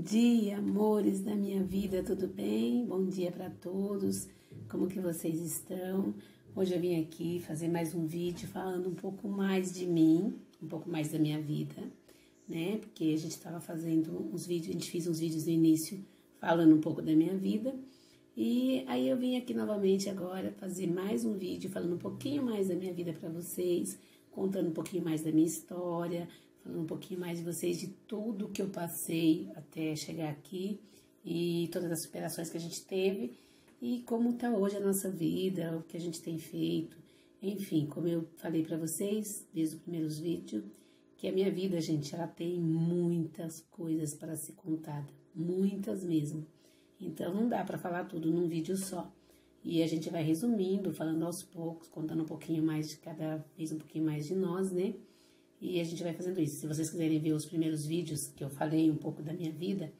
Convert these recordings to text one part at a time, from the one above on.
dia, amores da minha vida, tudo bem? Bom dia para todos, como que vocês estão? Hoje eu vim aqui fazer mais um vídeo falando um pouco mais de mim, um pouco mais da minha vida, né? Porque a gente estava fazendo uns vídeos, a gente fez uns vídeos no início falando um pouco da minha vida. E aí eu vim aqui novamente agora fazer mais um vídeo falando um pouquinho mais da minha vida para vocês, contando um pouquinho mais da minha história, falando um pouquinho mais de vocês, de tudo que eu passei até chegar aqui e todas as superações que a gente teve e como tá hoje a nossa vida, o que a gente tem feito. Enfim, como eu falei para vocês desde os primeiros vídeos, que a minha vida, gente, ela tem muitas coisas para ser contada, muitas mesmo. Então não dá para falar tudo num vídeo só. E a gente vai resumindo, falando aos poucos, contando um pouquinho mais de cada vez, um pouquinho mais de nós, né? E a gente vai fazendo isso. Se vocês quiserem ver os primeiros vídeos que eu falei um pouco da minha vida,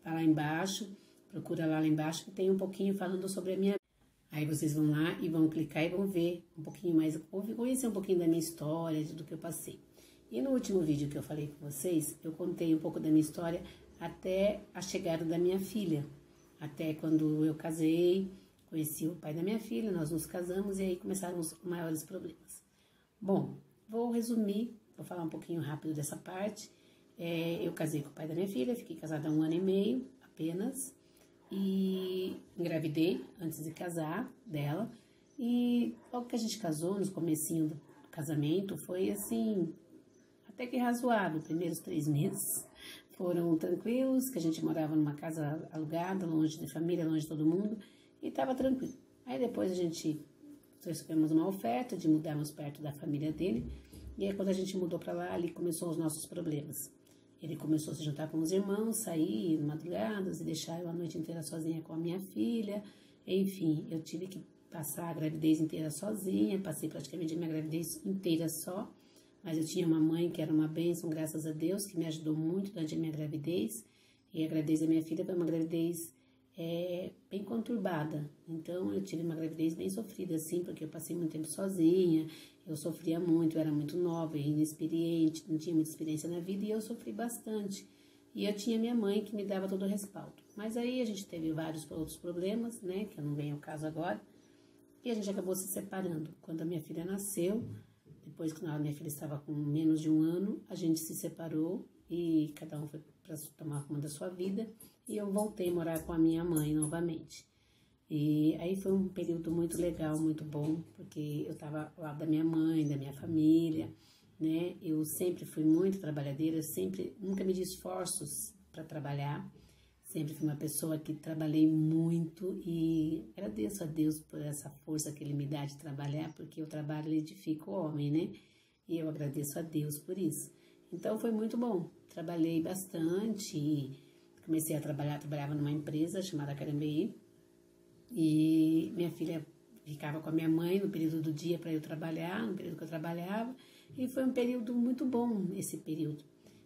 tá lá embaixo, procura lá embaixo que tem um pouquinho falando sobre a minha vida. Aí vocês vão lá e vão clicar e vão ver um pouquinho mais, conhecer um pouquinho da minha história, de tudo que eu passei. E no último vídeo que eu falei com vocês, eu contei um pouco da minha história até a chegada da minha filha. Até quando eu casei, conheci o pai da minha filha, nós nos casamos e aí começaram os maiores problemas. Bom, vou resumir, vou falar um pouquinho rápido dessa parte. Eu casei com o pai da minha filha, fiquei casada há 1 ano e meio apenas. E engravidei antes de casar dela. E logo que a gente casou, no comecinho do casamento, foi assim, até que razoável, os primeiros 3 meses. Foram tranquilos, que a gente morava numa casa alugada, longe de família, longe de todo mundo, e estava tranquilo. Aí depois a gente recebemos uma oferta de mudarmos perto da família dele, e aí quando a gente mudou para lá, ali começou os nossos problemas. Ele começou a se juntar com os irmãos, sair madrugadas e deixar eu a noite inteira sozinha com a minha filha. Enfim, eu tive que passar a gravidez inteira sozinha, passei praticamente a minha gravidez inteira só. Mas eu tinha uma mãe que era uma bênção, graças a Deus, que me ajudou muito durante a minha gravidez. E a gravidez da minha filha foi uma gravidez bem conturbada. Então, eu tive uma gravidez bem sofrida, assim, porque eu passei muito tempo sozinha, eu sofria muito, eu era muito nova, inexperiente, não tinha muita experiência na vida e eu sofri bastante. E eu tinha minha mãe que me dava todo o respaldo. Mas aí a gente teve vários outros problemas, né, que eu não venho ao caso agora, e a gente acabou se separando. Quando a minha filha nasceu, depois que a minha filha estava com menos de 1 ano, a gente se separou e cada um foi para tomar conta da sua vida e eu voltei a morar com a minha mãe novamente. E aí foi um período muito legal, muito bom, porque eu estava ao lado da minha mãe, da minha família, né? Eu sempre fui muito trabalhadeira, nunca me di esforços para trabalhar. Sempre fui uma pessoa que trabalhei muito e agradeço a Deus por essa força que Ele me dá de trabalhar, porque o trabalho ele edifica o homem, né? E eu agradeço a Deus por isso. Então foi muito bom. Trabalhei bastante e comecei a trabalhava numa empresa chamada Carambeí e minha filha ficava com a minha mãe no período do dia para eu trabalhar, no período que eu trabalhava, e foi um período muito bom esse período.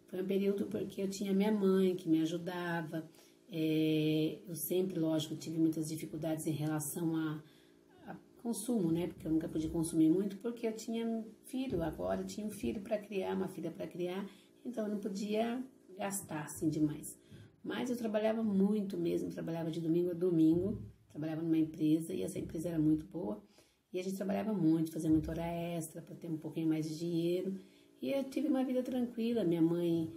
Foi um período porque eu tinha minha mãe que me ajudava. Eu sempre, lógico, tive muitas dificuldades em relação a consumo, né? Porque eu nunca pude consumir muito, porque eu tinha filho agora, eu tinha um filho para criar, uma filha para criar, então eu não podia gastar assim demais. Mas eu trabalhava muito mesmo, trabalhava de domingo a domingo, trabalhava numa empresa e essa empresa era muito boa e a gente trabalhava muito, fazia muita hora extra para ter um pouquinho mais de dinheiro e eu tive uma vida tranquila. Minha mãe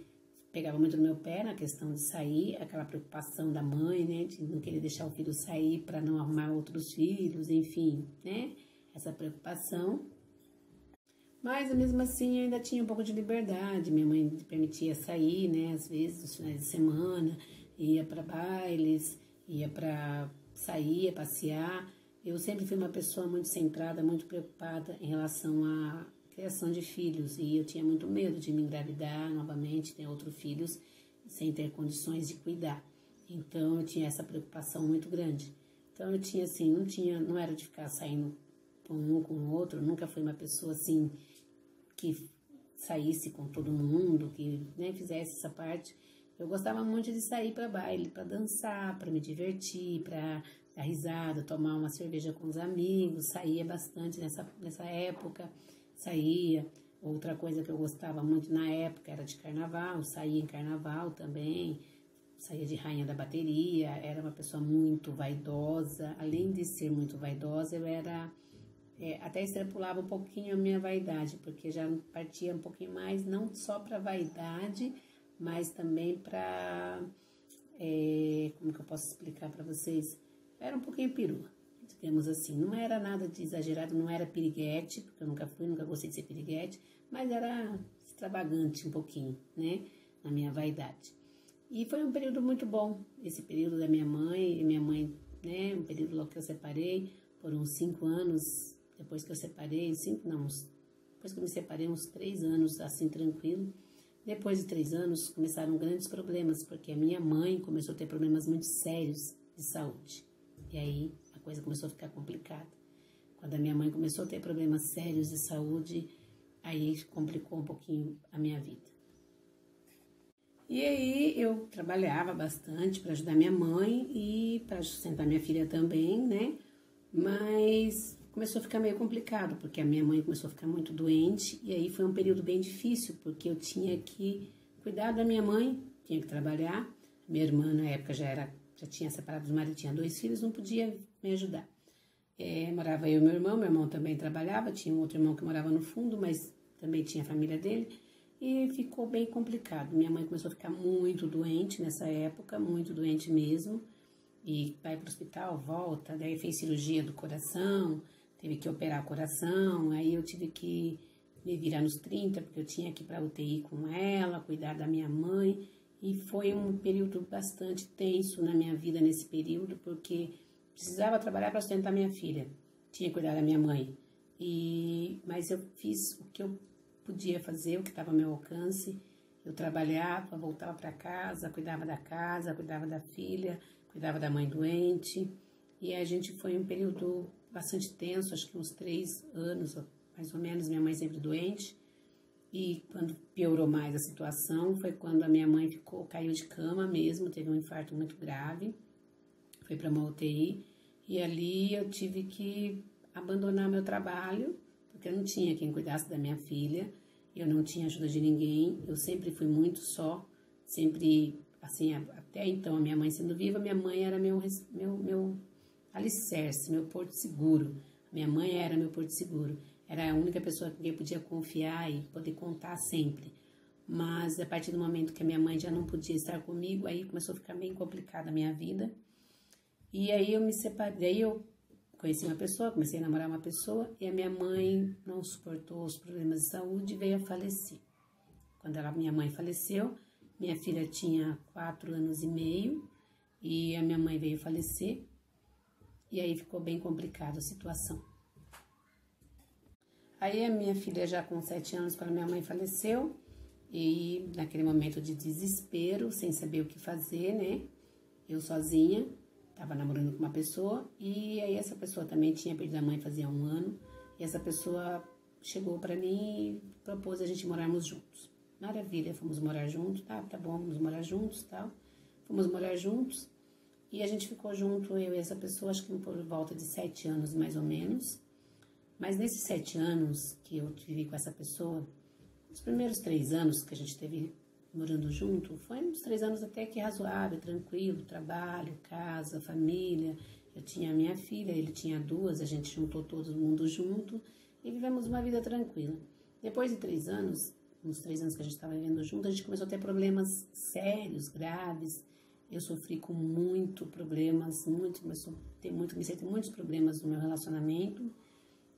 pegava muito no meu pé na questão de sair, aquela preocupação da mãe, né, de não querer deixar o filho sair para não arrumar outros filhos, enfim, né, essa preocupação. Mas, mesmo assim, eu ainda tinha um pouco de liberdade, minha mãe me permitia sair, né, às vezes, nos finais de semana, ia para bailes, ia para sair, ia passear. Eu sempre fui uma pessoa muito centrada, muito preocupada em relação à criação de filhos e eu tinha muito medo de me engravidar novamente, ter outros filhos sem ter condições de cuidar. Então eu tinha essa preocupação muito grande. Então eu tinha assim, não era de ficar saindo com um com o outro, nunca fui uma pessoa assim que saísse com todo mundo, que nem fizesse essa parte. Eu gostava muito de sair para baile, para dançar, para me divertir, para dar risada, tomar uma cerveja com os amigos, saía bastante nessa época. Saía. Outra coisa que eu gostava muito na época era de carnaval, saía em carnaval também, saía de rainha da bateria, era uma pessoa muito vaidosa. Além de ser muito vaidosa, eu era... até extrapolava um pouquinho a minha vaidade, porque já partia um pouquinho mais, não só para vaidade, mas também para... como que eu posso explicar para vocês? Era um pouquinho perua, digamos assim. Não era nada de exagerado, não era piriguete, porque eu nunca gostei de ser piriguete, mas era extravagante um pouquinho, né, na minha vaidade. E foi um período muito bom, esse período da minha mãe, né, um período logo que eu separei, por uns 5 anos, depois que eu separei, depois que eu me separei, uns 3 anos, assim, tranquilo. Depois de 3 anos, começaram grandes problemas, porque a minha mãe começou a ter problemas muito sérios de saúde. E aí, a coisa começou a ficar complicada. Quando a minha mãe começou a ter problemas sérios de saúde, aí complicou um pouquinho a minha vida. E aí, eu trabalhava bastante para ajudar minha mãe e para sustentar minha filha também, né? Mas começou a ficar meio complicado, porque a minha mãe começou a ficar muito doente, e aí foi um período bem difícil, porque eu tinha que cuidar da minha mãe, tinha que trabalhar. Minha irmã, na época, já tinha separado do marido, tinha 2 filhos, não podia me ajudar. Morava eu e meu irmão também trabalhava, tinha um outro irmão que morava no fundo, mas também tinha a família dele, e ficou bem complicado. Minha mãe começou a ficar muito doente nessa época, muito doente mesmo, e vai para o hospital, volta, daí fez cirurgia do coração, teve que operar o coração, aí eu tive que me virar nos 30, porque eu tinha que ir para a UTI com ela, cuidar da minha mãe, e foi um período bastante tenso na minha vida nesse período, porque precisava trabalhar para sustentar minha filha, tinha que cuidar da minha mãe, mas eu fiz o que eu podia fazer, o que estava ao meu alcance. Eu trabalhava, voltava para casa, cuidava da filha, cuidava da mãe doente, e a gente foi um período bastante tenso, acho que uns 3 anos, mais ou menos, minha mãe sempre doente, e quando piorou mais a situação, foi quando a minha mãe caiu de cama mesmo, teve um infarto muito grave, foi para uma UTI, e ali eu tive que abandonar meu trabalho, porque eu não tinha quem cuidasse da minha filha, eu não tinha ajuda de ninguém, eu sempre fui muito só, sempre, assim, até então, a minha mãe sendo viva, minha mãe era meu alicerce, meu porto seguro. Minha mãe era meu porto seguro, era a única pessoa que eu podia confiar e poder contar sempre. Mas a partir do momento que a minha mãe já não podia estar comigo, aí começou a ficar bem complicada a minha vida. E aí eu me separei, aí eu conheci uma pessoa, comecei a namorar uma pessoa, e a minha mãe não suportou os problemas de saúde e veio a falecer. Quando minha mãe faleceu, minha filha tinha 4 anos e meio, e a minha mãe veio falecer, e aí ficou bem complicada a situação. Aí a minha filha já com 7 anos, quando minha mãe faleceu, e naquele momento de desespero, sem saber o que fazer, né, eu sozinha, estava namorando com uma pessoa, e aí essa pessoa também tinha perdido a mãe fazia 1 ano, e essa pessoa chegou para mim e propôs a gente morarmos juntos. Maravilha, fomos morar juntos, tá bom, vamos morar juntos, tal. Fomos morar juntos, e a gente ficou junto, eu e essa pessoa, acho que por volta de 7 anos, mais ou menos. Mas nesses 7 anos que eu vivi com essa pessoa, os primeiros 3 anos que a gente teve morando junto, foi uns 3 anos até que razoável, tranquilo, trabalho, casa, família. Eu tinha a minha filha, ele tinha 2, a gente juntou todo mundo junto e vivemos uma vida tranquila. Depois de 3 anos, uns 3 anos que a gente estava vivendo junto, a gente começou a ter problemas sérios, graves. Eu sofri com muitos problemas, comecei a ter muitos problemas no meu relacionamento,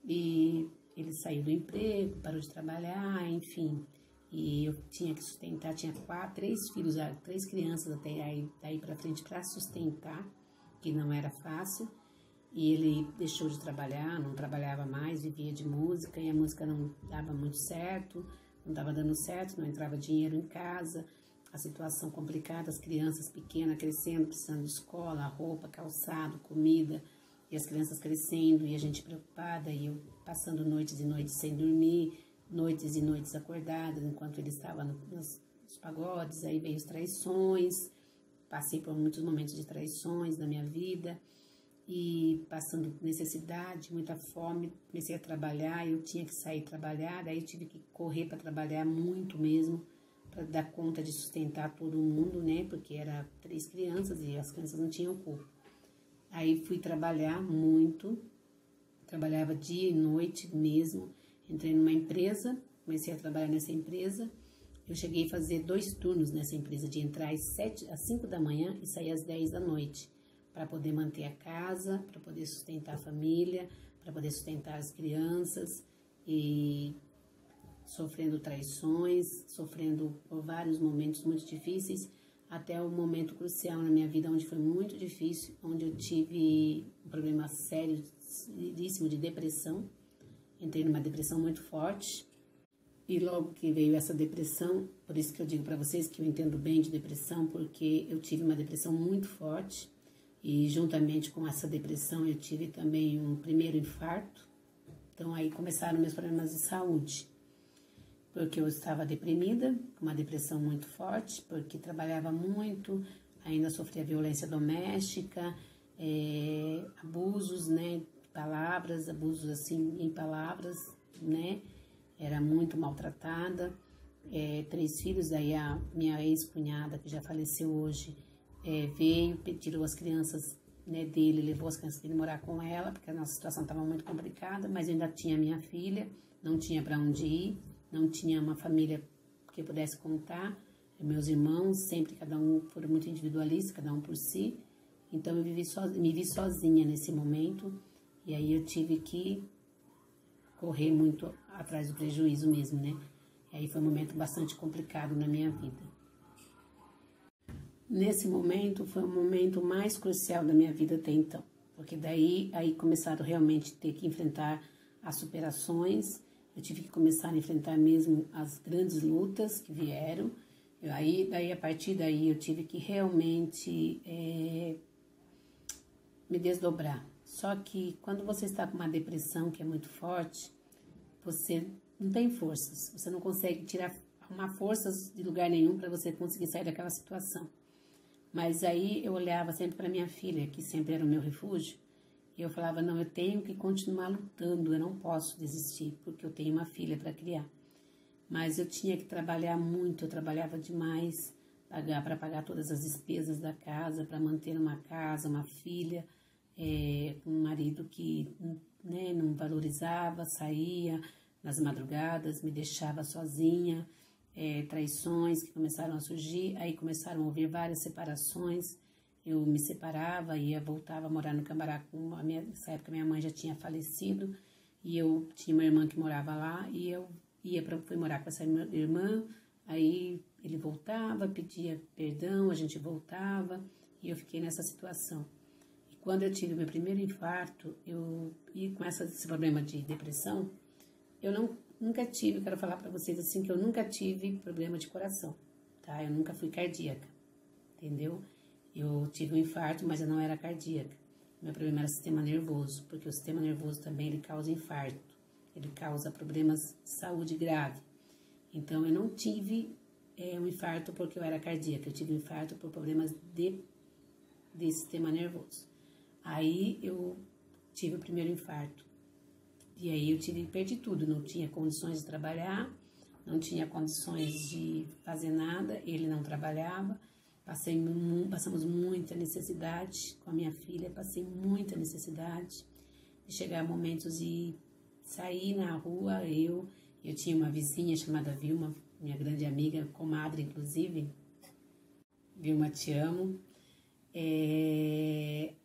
e ele saiu do emprego, parou de trabalhar, enfim. E eu tinha que sustentar, tinha 3 filhos, 3 crianças até daí para frente para sustentar, que não era fácil. E ele deixou de trabalhar, não trabalhava mais, vivia de música, e a música não dava muito certo, não estava dando certo, não entrava dinheiro em casa, a situação complicada, as crianças pequenas crescendo, precisando de escola, roupa, calçado, comida, e as crianças crescendo, e a gente preocupada, e eu passando noites e noites sem dormir, noites e noites acordadas, enquanto ele estava nos pagodes. Aí veio as traições, passei por muitos momentos de traições na minha vida, e passando necessidade, muita fome, comecei a trabalhar, eu tinha que sair trabalhar, daí eu tive que correr para trabalhar muito mesmo, para dar conta de sustentar todo mundo, né? Porque era 3 crianças e as crianças não tinham culpa. Aí fui trabalhar muito, trabalhava dia e noite mesmo. Entrei numa empresa, comecei a trabalhar nessa empresa. Eu cheguei a fazer 2 turnos nessa empresa, de entrar às 5 da manhã e sair às 10 da noite, para poder manter a casa, para poder sustentar a família, para poder sustentar as crianças, e sofrendo traições, sofrendo por vários momentos muito difíceis, até o momento crucial na minha vida, onde foi muito difícil, onde eu tive um problema seríssimo de depressão. Entrei numa depressão muito forte, e logo que veio essa depressão, por isso que eu digo para vocês que eu entendo bem de depressão, porque eu tive uma depressão muito forte, e juntamente com essa depressão eu tive também um primeiro infarto. Então aí começaram meus problemas de saúde, porque eu estava deprimida, com uma depressão muito forte, porque trabalhava muito, ainda sofria violência doméstica, abusos, né, palavras, abusos assim em palavras, né, era muito maltratada, 3 filhos, daí a minha ex-cunhada, que já faleceu hoje, veio, tirou as crianças, né, dele, levou as crianças dele morar com ela, porque a nossa situação estava muito complicada, mas eu ainda tinha minha filha, não tinha para onde ir, não tinha uma família que eu pudesse contar, meus irmãos, sempre cada um foram muito individualistas, cada um por si, então eu me vi sozinha nesse momento, e aí eu tive que correr muito atrás do prejuízo mesmo, né? E aí foi um momento bastante complicado na minha vida. Nesse momento foi o momento mais crucial da minha vida até então, porque daí começaram realmente a ter que enfrentar as superações, eu tive que começar a enfrentar mesmo as grandes lutas que vieram, daí a partir daí eu tive que realmente me desdobrar. Só que quando você está com uma depressão que é muito forte, você não tem forças, você não consegue arrumar forças de lugar nenhum para você conseguir sair daquela situação. Mas aí eu olhava sempre para minha filha, que sempre era o meu refúgio, e eu falava, não, eu tenho que continuar lutando, eu não posso desistir, porque eu tenho uma filha para criar. Mas eu tinha que trabalhar muito, eu trabalhava demais, para pagar todas as despesas da casa, para manter uma casa, uma filha, um marido que, né, não valorizava, saía nas madrugadas, me deixava sozinha, traições que começaram a surgir, aí começaram a ouvir várias separações, eu me separava, voltava a morar no Cambará, nessa época minha mãe já tinha falecido, e eu tinha uma irmã que morava lá, e eu fui morar com essa irmã, aí ele voltava, pedia perdão, a gente voltava, e eu fiquei nessa situação. E quando eu tive meu primeiro infarto, e com esse problema de depressão, eu nunca tive, quero falar para vocês assim, que eu nunca tive problema de coração, tá? Eu nunca fui cardíaca, entendeu? Eu tive um infarto, mas eu não era cardíaca. Meu problema era sistema nervoso, porque o sistema nervoso também ele causa infarto, ele causa problemas de saúde grave. Então, eu não tive um infarto porque eu era cardíaca, eu tive um infarto por problemas de sistema nervoso. Aí, eu tive o primeiro infarto. E aí, perdi tudo, não tinha condições de trabalhar, não tinha condições de fazer nada, ele não trabalhava. Passamos muita necessidade com a minha filha, passei muita necessidade de chegar a momentos de sair na rua. Eu tinha uma vizinha chamada Vilma, minha grande amiga, comadre inclusive. Vilma, te amo.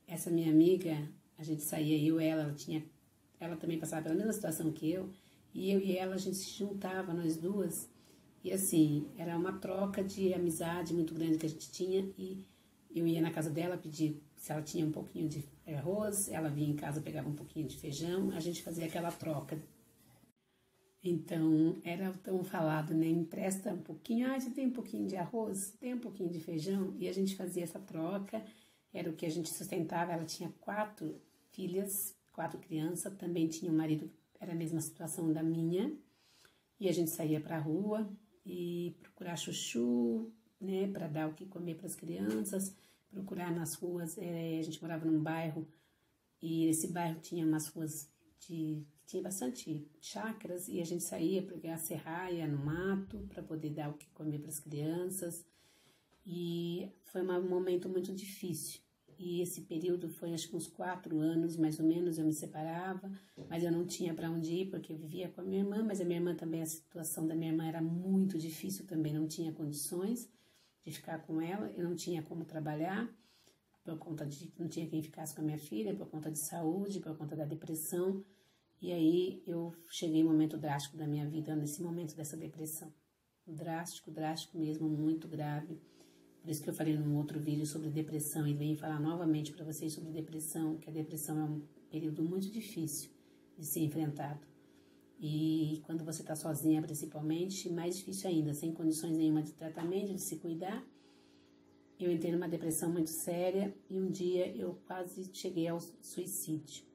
Essa minha amiga, a gente saía, ela também passava pela mesma situação que eu e ela, a gente se juntava, nós duas. E assim, era uma troca de amizade muito grande que a gente tinha, e eu ia na casa dela pedir se ela tinha um pouquinho de arroz, ela vinha em casa, pegava um pouquinho de feijão, a gente fazia aquela troca. Então, era tão falado, né, empresta um pouquinho, você tem um pouquinho de arroz, tem um pouquinho de feijão, e a gente fazia essa troca, era o que a gente sustentava. Ela tinha 4 filhas, 4 crianças, também tinha um marido, era a mesma situação da minha, e a gente saía para a rua e procurar chuchu, né, para dar o que comer para as crianças, procurar nas ruas. A gente morava num bairro, e esse bairro tinha umas ruas tinha bastante chácaras e a gente saía para pegar a serraia no mato para poder dar o que comer para as crianças. E foi um momento muito difícil. E esse período foi acho que uns 4 anos, mais ou menos, eu me separava, mas eu não tinha para onde ir porque eu vivia com a minha irmã, mas a minha irmã também, a situação da minha irmã era muito difícil também, não tinha condições de ficar com ela, eu não tinha como trabalhar, por conta de não tinha quem ficasse com a minha filha, por conta de saúde, por conta da depressão. E aí eu cheguei em um momento drástico da minha vida, nesse momento dessa depressão. Drástico mesmo, muito grave. Por isso que eu falei num outro vídeo sobre depressão e venho falar novamente para vocês sobre depressão, que a depressão é um período muito difícil de ser enfrentado. E quando você está sozinha, principalmente, mais difícil ainda, sem condições nenhuma de tratamento, de se cuidar. Eu entrei numa depressão muito séria e um dia eu quase cheguei ao suicídio.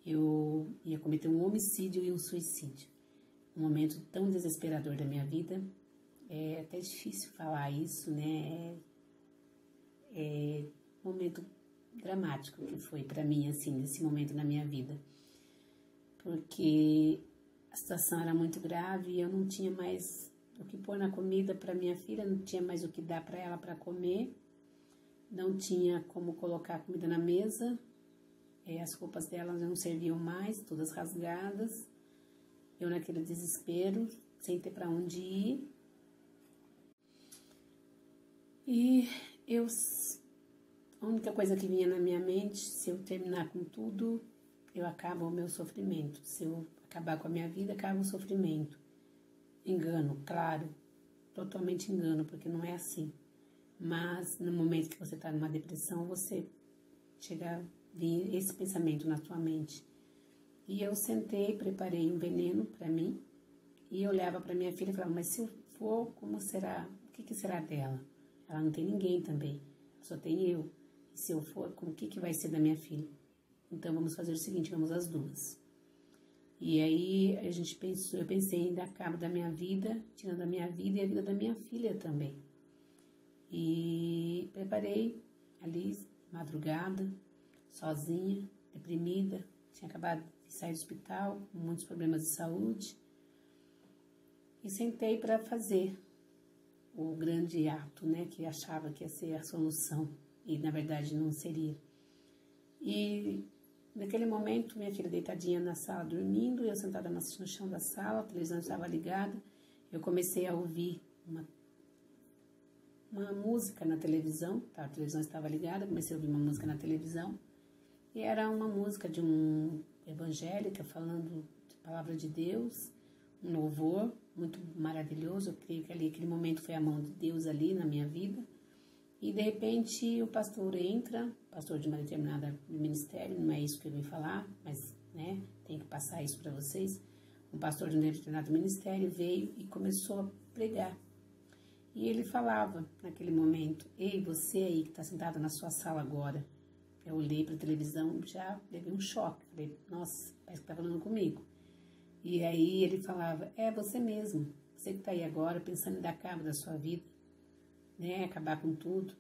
Eu ia cometer um homicídio e um suicídio. Um momento tão desesperador da minha vida. É até difícil falar isso, né? É um momento dramático que foi para mim, assim, nesse momento na minha vida. Porque a situação era muito grave e eu não tinha mais o que pôr na comida para minha filha, não tinha mais o que dar para ela para comer, não tinha como colocar a comida na mesa, as roupas dela não serviam mais, todas rasgadas. Eu naquele desespero, sem ter para onde ir. E a única coisa que vinha na minha mente, se eu terminar com tudo, eu acabo o meu sofrimento. Se eu acabar com a minha vida, acaba o sofrimento. Engano, claro, totalmente engano, porque não é assim. Mas no momento que você está numa depressão, você chega a vir esse pensamento na sua mente. E eu sentei, preparei um veneno para mim, e eu olhava para minha filha e falava, mas se eu for, como será? O que será dela? Ela não tem ninguém também, só tem eu. E se eu for, o que vai ser da minha filha? Então vamos fazer o seguinte, vamos as duas. E aí eu pensei em dar cabo da minha vida, tirando a minha vida e a vida da minha filha também. E preparei ali, madrugada, sozinha, deprimida, tinha acabado de sair do hospital, com muitos problemas de saúde. E sentei para fazer o grande ato, né, que achava que ia ser a solução, e na verdade não seria. E naquele momento, minha filha deitadinha na sala dormindo, eu sentada no chão da sala, a televisão estava ligada, eu comecei a ouvir uma música na televisão, tá? A televisão estava ligada, comecei a ouvir uma música na televisão, e era uma música de um evangélica falando de palavra de Deus, um louvor muito maravilhoso. Eu creio que ali, aquele momento foi a mão de Deus ali na minha vida. E de repente o pastor entra, pastor de uma determinada ministério, não é isso que eu vim falar, mas né, tem que passar isso para vocês. Um pastor de um determinado ministério veio e começou a pregar. E ele falava naquele momento, ei, você aí que está sentado na sua sala agora. Eu olhei para a televisão, já levei um choque, falei, nossa, parece que está falando comigo. E aí ele falava, é você mesmo, você que está aí agora pensando em dar cabo da sua vida, né, acabar com tudo,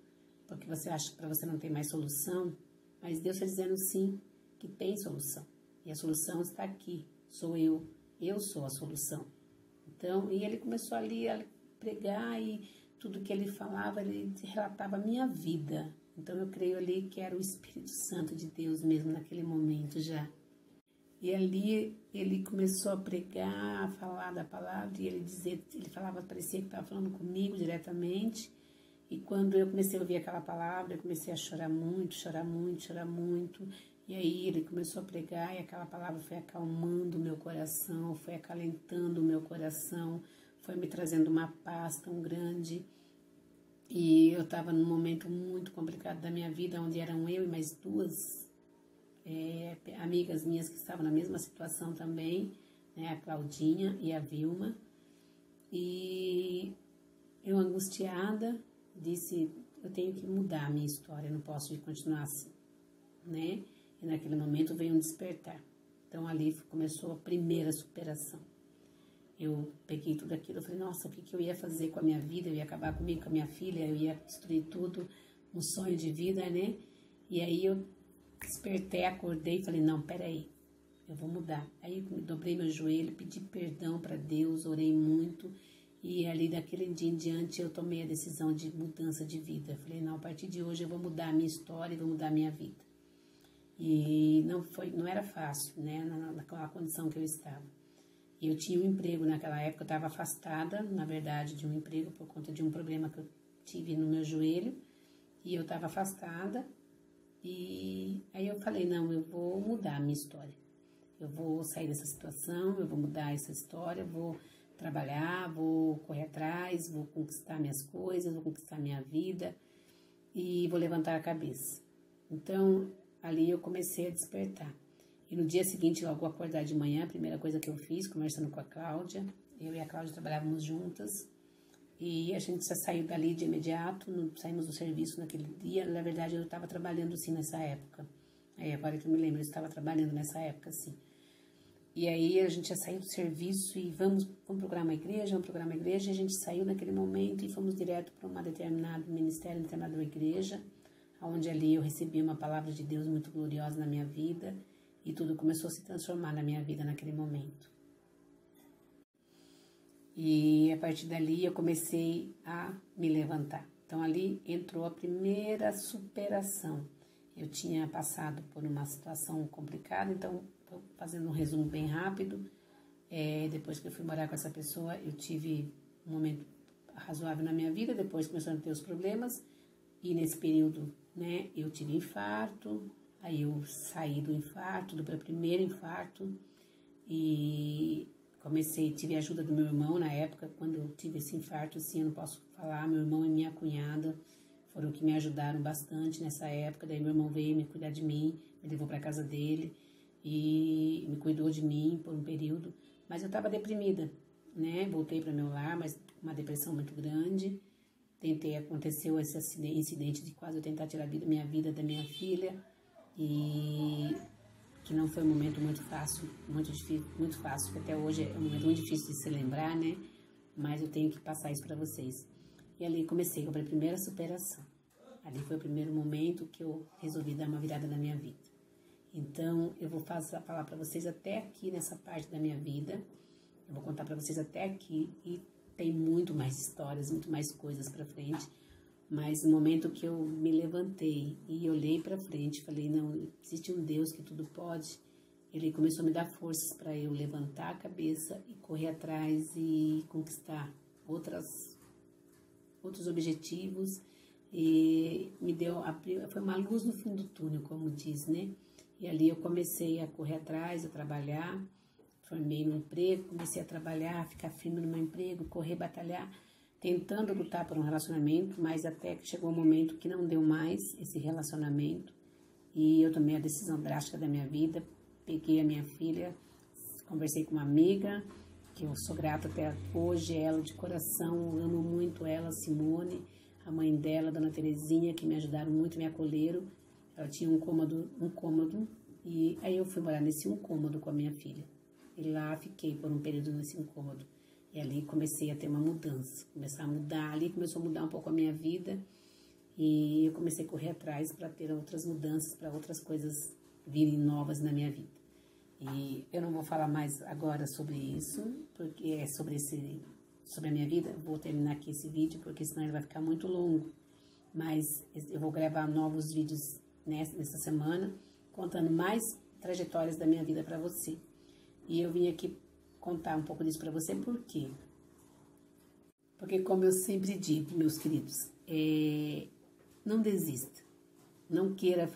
porque você acha que para você não tem mais solução, mas Deus está dizendo sim, que tem solução. E a solução está aqui, sou eu sou a solução. Então, e ele começou ali a pregar e tudo que ele falava, ele relatava a minha vida. Então eu creio ali que era o Espírito Santo de Deus mesmo naquele momento já. E ali ele começou a pregar, a falar da palavra, e ele falava, parecia que estava falando comigo diretamente. E quando eu comecei a ouvir aquela palavra, eu comecei a chorar muito, chorar muito, chorar muito. E aí ele começou a pregar e aquela palavra foi acalmando o meu coração, foi acalentando o meu coração, foi me trazendo uma paz tão grande. E eu estava num momento muito complicado da minha vida, onde eram eu e mais duas amigas minhas que estavam na mesma situação também, né, a Claudinha e a Vilma. E eu, angustiada, disse, eu tenho que mudar a minha história, eu não posso continuar assim, né? E naquele momento veio um despertar. Então ali começou a primeira superação. Eu peguei tudo aquilo, eu falei, nossa, o que eu ia fazer com a minha vida? Eu ia acabar comigo, com a minha filha, eu ia destruir tudo, um sonho de vida, né? E aí eu despertei, acordei e falei, não, peraí, eu vou mudar. Aí eu dobrei meu joelho, pedi perdão para Deus, orei muito. E ali daquele dia em diante eu tomei a decisão de mudança de vida. Eu falei, não, a partir de hoje eu vou mudar a minha história e vou mudar a minha vida. E não era fácil, né, naquela condição que eu estava. E eu tinha um emprego naquela época, eu estava afastada, na verdade, de um emprego por conta de um problema que eu tive no meu joelho. E eu estava afastada. E aí eu falei, não, eu vou mudar a minha história. Eu vou sair dessa situação, eu vou mudar essa história, vou trabalhar, vou correr atrás, vou conquistar minhas coisas, vou conquistar minha vida e vou levantar a cabeça. Então, ali eu comecei a despertar. E no dia seguinte, logo ao acordar de manhã, a primeira coisa que eu fiz, conversando com a Cláudia, eu e a Cláudia trabalhávamos juntas, e a gente já saiu dali de imediato, saímos do serviço naquele dia. Na verdade, eu estava trabalhando sim nessa época. Agora que eu me lembro, eu estava trabalhando nessa época, sim. E aí a gente já saiu do serviço e vamos procurar uma igreja, e a gente saiu naquele momento e fomos direto para um determinado ministério, uma determinada igreja, onde ali eu recebi uma palavra de Deus muito gloriosa na minha vida e tudo começou a se transformar na minha vida naquele momento. E a partir dali eu comecei a me levantar. Então ali entrou a primeira superação. Eu tinha passado por uma situação complicada, então, fazendo um resumo bem rápido, depois que eu fui morar com essa pessoa, eu tive um momento razoável na minha vida, depois começaram a ter os problemas, e nesse período, né, eu tive infarto, aí eu saí do infarto, do meu primeiro infarto, e tive a ajuda do meu irmão na época, quando eu tive esse infarto, assim, eu não posso falar, meu irmão e minha cunhada foram que me ajudaram bastante nessa época. Daí meu irmão veio me cuidar de mim, me levou para casa dele e me cuidou de mim por um período. Mas eu estava deprimida, né? Voltei para meu lar, mas uma depressão muito grande. Aconteceu esse incidente de quase eu tentar tirar minha vida da minha filha, e que não foi um momento muito fácil, muito fácil, porque até hoje é um momento muito difícil de se lembrar, né? Mas eu tenho que passar isso para vocês. E ali comecei com a primeira superação. Ali foi o primeiro momento que eu resolvi dar uma virada na minha vida. Então, eu vou falar para vocês até aqui nessa parte da minha vida. Eu vou contar para vocês até aqui e tem muito mais histórias, muito mais coisas para frente. Mas no momento que eu me levantei e olhei para frente, falei, não, existe um Deus que tudo pode. Ele começou a me dar forças para eu levantar a cabeça e correr atrás e conquistar outros objetivos, e foi uma luz no fim do túnel, como diz, né? E ali eu comecei a correr atrás, a trabalhar, formei no emprego, comecei a trabalhar, ficar firme no meu emprego, correr, batalhar, tentando lutar por um relacionamento, mas até que chegou um momento que não deu mais esse relacionamento, e eu tomei a decisão drástica da minha vida, peguei a minha filha, conversei com uma amiga, que eu sou grata até hoje, ela de coração, amo muito ela, Simone, a mãe dela, Dona Terezinha, que me ajudaram muito, me acolheram. Ela tinha um cômodo, e aí eu fui morar nesse um cômodo com a minha filha. E lá fiquei por um período nesse um cômodo. E ali comecei a ter uma mudança, ali começou a mudar um pouco a minha vida, e eu comecei a correr atrás para ter outras mudanças, para outras coisas virem novas na minha vida. E eu não vou falar mais agora sobre isso, porque é sobre a minha vida. Eu vou terminar aqui esse vídeo, porque senão ele vai ficar muito longo. Mas eu vou gravar novos vídeos nessa semana, contando mais trajetórias da minha vida para você. E eu vim aqui contar um pouco disso para você, por quê? Porque, como eu sempre digo, meus queridos, não desista. Não queira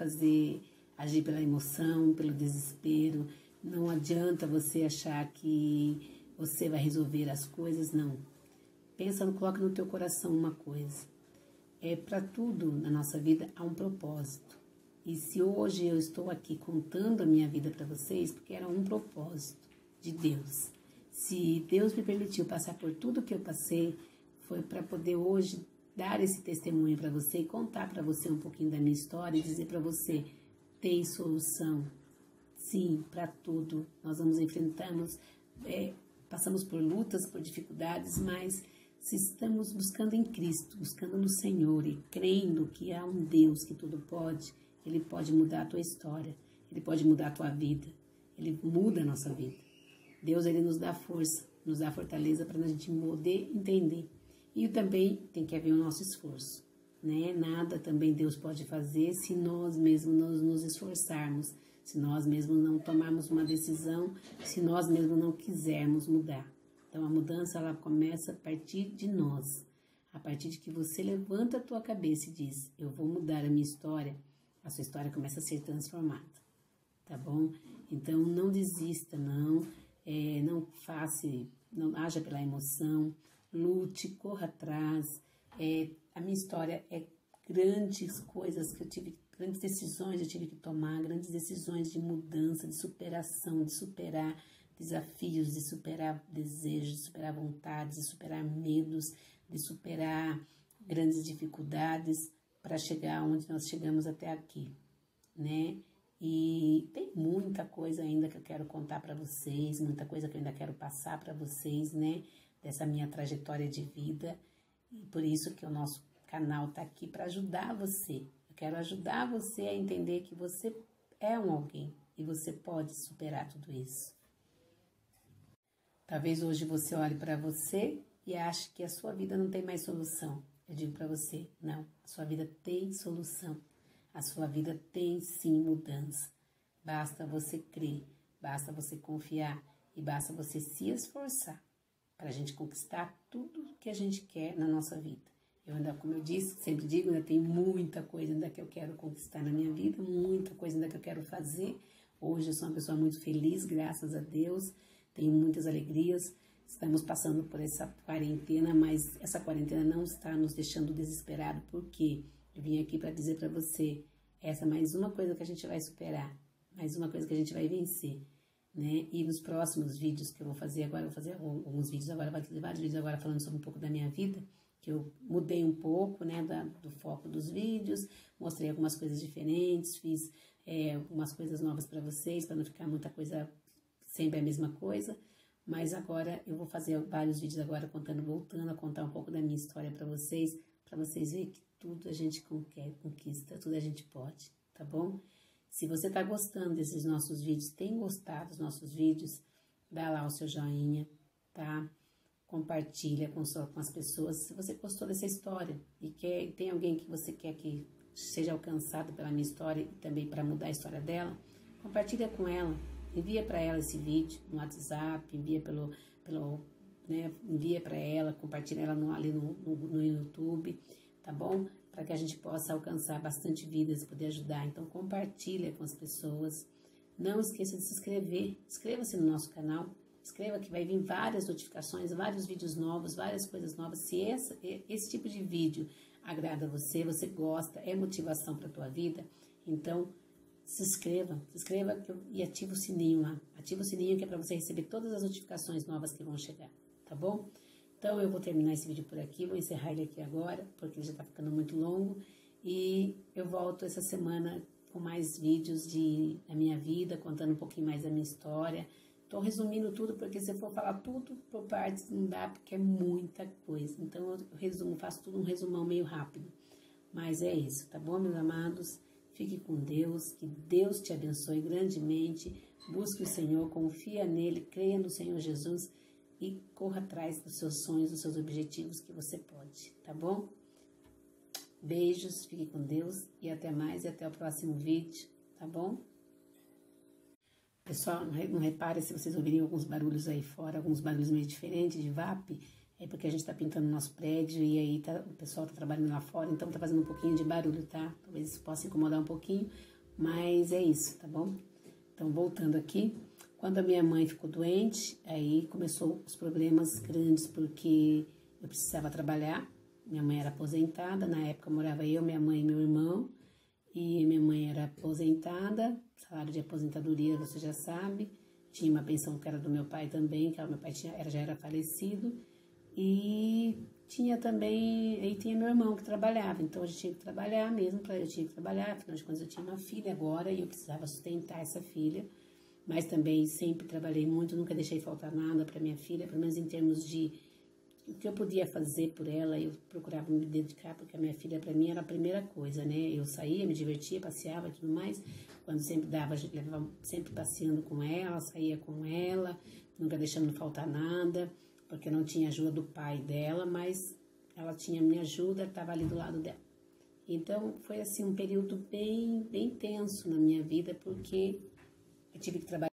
agir pela emoção, pelo desespero. Não adianta você achar que você vai resolver as coisas, não. Coloca no teu coração uma coisa. Para tudo na nossa vida há um propósito. E se hoje eu estou aqui contando a minha vida para vocês, porque era um propósito de Deus. Se Deus me permitiu passar por tudo que eu passei, foi para poder hoje dar esse testemunho para você e contar para você um pouquinho da minha história e dizer para você, tem solução. Sim, para tudo. Nós passamos por lutas, por dificuldades, mas se estamos buscando em Cristo, buscando no Senhor e crendo que há um Deus que tudo pode, Ele pode mudar a tua história, Ele pode mudar a tua vida. ele muda a nossa vida. Deus, ele nos dá força, nos dá fortaleza para a gente poder entender. E também tem que haver o nosso esforço, né? Nada também Deus pode fazer se nós mesmos não nos esforçarmos, se nós mesmos não tomarmos uma decisão, se nós mesmos não quisermos mudar. Então a mudança, ela começa a partir de nós. A partir de que você levanta a tua cabeça e diz, eu vou mudar a minha história, a sua história começa a ser transformada, tá bom? Então não desista, não haja pela emoção, lute, corra atrás. A minha história é grandes coisas que eu tive, grandes decisões eu tive que tomar, grandes decisões de mudança, de superação, de superar desafios, de superar desejos, de superar vontades, de superar medos, de superar grandes dificuldades para chegar onde nós chegamos até aqui, né? E tem muita coisa ainda que eu quero contar para vocês, muita coisa que eu ainda quero passar para vocês, né? Dessa minha trajetória de vida. E por isso que o nosso canal tá aqui para ajudar você. Eu quero ajudar você a entender que você é um alguém e você pode superar tudo isso. Talvez hoje você olhe para você e ache que a sua vida não tem mais solução. Eu digo para você, não, a sua vida tem solução. A sua vida tem sim mudança. Basta você crer, basta você confiar e basta você se esforçar para a gente conquistar tudo que a gente quer na nossa vida. Eu ainda, como eu disse, sempre digo, ainda tem muita coisa ainda que eu quero conquistar na minha vida, muita coisa ainda que eu quero fazer. Hoje eu sou uma pessoa muito feliz, graças a Deus, tenho muitas alegrias. Estamos passando por essa quarentena, mas essa quarentena não está nos deixando desesperados, porque eu vim aqui para dizer para você, essa é mais uma coisa que a gente vai superar, mais uma coisa que a gente vai vencer, né? E nos próximos vídeos que eu vou fazer agora, eu vou fazer alguns vídeos agora, vai ter vários vídeos agora falando sobre um pouco da minha vida, que eu mudei um pouco, né, do foco dos vídeos, mostrei algumas coisas diferentes, fiz algumas coisas novas para vocês, para não ficar muita coisa, sempre a mesma coisa. Mas agora eu vou fazer vários vídeos agora voltando a contar um pouco da minha história para vocês verem que tudo a gente conquista, tudo a gente pode, tá bom? Se você tá gostando desses nossos vídeos, tem gostado dos nossos vídeos, dá lá o seu joinha, tá? Compartilha com as pessoas. Se você gostou dessa história e tem alguém que você quer que seja alcançado pela minha história e também para mudar a história dela, compartilha com ela. Envia para ela esse vídeo no WhatsApp, envia envia para ela, compartilha ela ali no YouTube, tá bom? Para que a gente possa alcançar bastante vidas e poder ajudar. Então compartilha com as pessoas. Não esqueça de se inscrever. Inscreva-se no nosso canal. Escreva que vai vir várias notificações, vários vídeos novos, várias coisas novas. Se esse tipo de vídeo agrada você gosta, é motivação para a tua vida, então se inscreva e ativa o sininho lá. Ativa o sininho que é para você receber todas as notificações novas que vão chegar, tá bom? Então eu vou terminar esse vídeo por aqui, vou encerrar ele aqui agora, porque ele já tá ficando muito longo. E eu volto essa semana com mais vídeos da minha vida, contando um pouquinho mais da minha história. Tô resumindo tudo, porque se eu for falar tudo por partes, não dá, porque é muita coisa. Então eu faço tudo um resumão meio rápido. Mas é isso, tá bom, meus amados? Fique com Deus, que Deus te abençoe grandemente. Busque o Senhor, confia nele, creia no Senhor Jesus e corra atrás dos seus sonhos, dos seus objetivos que você pode, tá bom? Beijos, fique com Deus e até mais e até o próximo vídeo, tá bom? Pessoal, não repare se vocês ouvirem alguns barulhos aí fora, alguns barulhos meio diferentes de VAP, é porque a gente tá pintando o nosso prédio e aí o pessoal tá trabalhando lá fora, então tá fazendo um pouquinho de barulho, tá? Talvez isso possa incomodar um pouquinho, mas é isso, tá bom? Então, voltando aqui, quando a minha mãe ficou doente, aí começou os problemas grandes, porque eu precisava trabalhar, minha mãe era aposentada, na época morava eu, minha mãe e meu irmão, e minha mãe era aposentada, salário de aposentadoria, você já sabe, tinha uma pensão que era do meu pai também, que meu pai já era falecido, e tinha também, aí tinha meu irmão que trabalhava, então a gente tinha que trabalhar mesmo, eu tinha que trabalhar, afinal de contas eu tinha uma filha agora e eu precisava sustentar essa filha, mas também sempre trabalhei muito, nunca deixei faltar nada para minha filha, pelo menos em termos de o que eu podia fazer por ela, eu procurava me dedicar, porque a minha filha para mim era a primeira coisa, né? Eu saía, me divertia, passeava e tudo mais. Quando sempre dava, a gente levava sempre passeando com ela, saía com ela, nunca deixando faltar nada, porque não tinha ajuda do pai dela, mas ela tinha minha ajuda, estava ali do lado dela. Então, foi assim um período bem tenso na minha vida, porque eu tive que trabalhar